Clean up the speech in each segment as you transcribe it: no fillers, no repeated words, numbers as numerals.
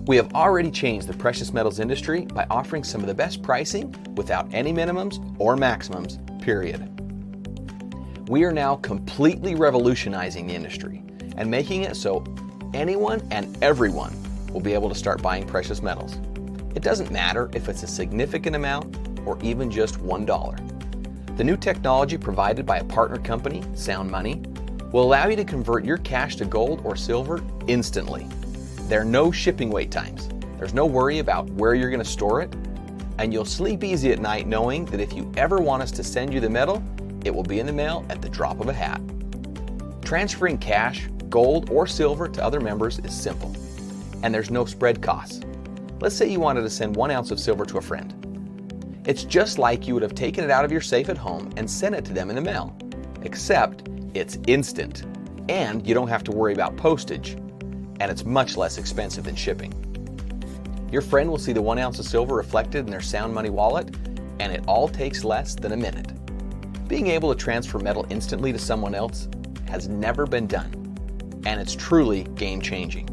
We have already changed the precious metals industry by offering some of the best pricing without any minimums or maximums, period. We are now completely revolutionizing the industry and making it so anyone and everyone will be able to start buying precious metals. It doesn't matter if it's a significant amount or even just $1. The new technology provided by a partner company, SoundMoney, will allow you to convert your cash to gold or silver instantly. There are no shipping wait times. There's no worry about where you're going to store it, and you'll sleep easy at night knowing that if you ever want us to send you the metal, it will be in the mail at the drop of a hat. Transferring cash, gold, or silver to other members is simple, and there's no spread costs. Let's say you wanted to send 1 ounce of silver to a friend. It's just like you would have taken it out of your safe at home and sent it to them in the mail, except it's instant, and you don't have to worry about postage, and it's much less expensive than shipping. Your friend will see the 1 ounce of silver reflected in their SoundMoney wallet, and it all takes less than a minute. Being able to transfer metal instantly to someone else has never been done, and it's truly game-changing.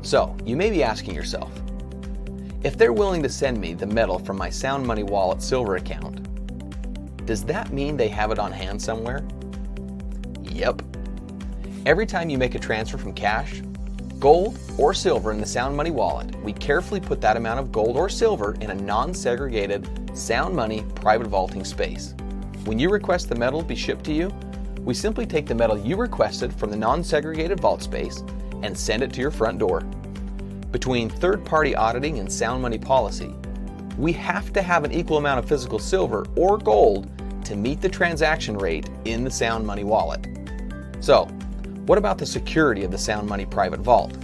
So, you may be asking yourself, if they're willing to send me the metal from my SoundMoney wallet silver account, does that mean they have it on hand somewhere? Yep. Every time you make a transfer from cash, gold, or silver in the SoundMoney wallet, we carefully put that amount of gold or silver in a non-segregated SoundMoney private vaulting space. When you request the metal be shipped to you, we simply take the metal you requested from the non-segregated vault space and send it to your front door. Between third-party auditing and SoundMoney policy, we have to have an equal amount of physical silver or gold to meet the transaction rate in the SoundMoney wallet. So, what about the security of the SoundMoney private vault?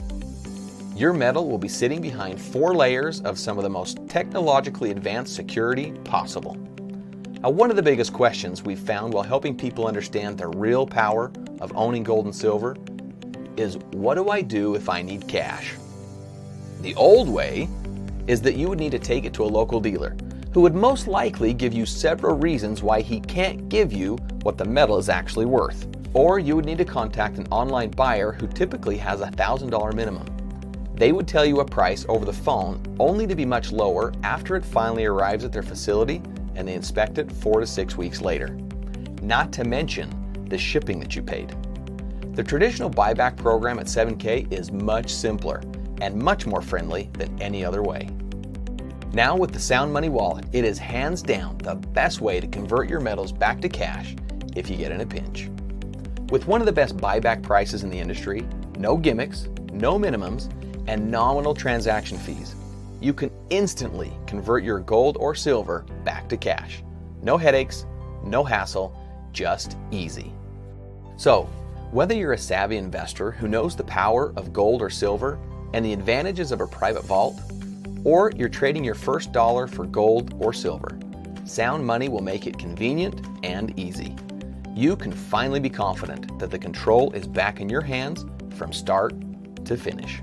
Your metal will be sitting behind 4 layers of some of the most technologically advanced security possible. Now, one of the biggest questions we've found while helping people understand the real power of owning gold and silver is, what do I do if I need cash? The old way is that you would need to take it to a local dealer who would most likely give you several reasons why he can't give you what the metal is actually worth. Or you would need to contact an online buyer who typically has a $1,000 minimum. They would tell you a price over the phone only to be much lower after it finally arrives at their facility and they inspect it 4 to 6 weeks later. Not to mention the shipping that you paid. The traditional buyback program at 7K is much simpler and much more friendly than any other way. Now with the SoundMoney wallet, it is hands down the best way to convert your metals back to cash if you get in a pinch. With one of the best buyback prices in the industry, no gimmicks, no minimums, and nominal transaction fees, you can instantly convert your gold or silver back to cash. No headaches, no hassle, just easy. So, whether you're a savvy investor who knows the power of gold or silver and the advantages of a private vault, or you're trading your first dollar for gold or silver, SoundMoney will make it convenient and easy. You can finally be confident that the control is back in your hands from start to finish.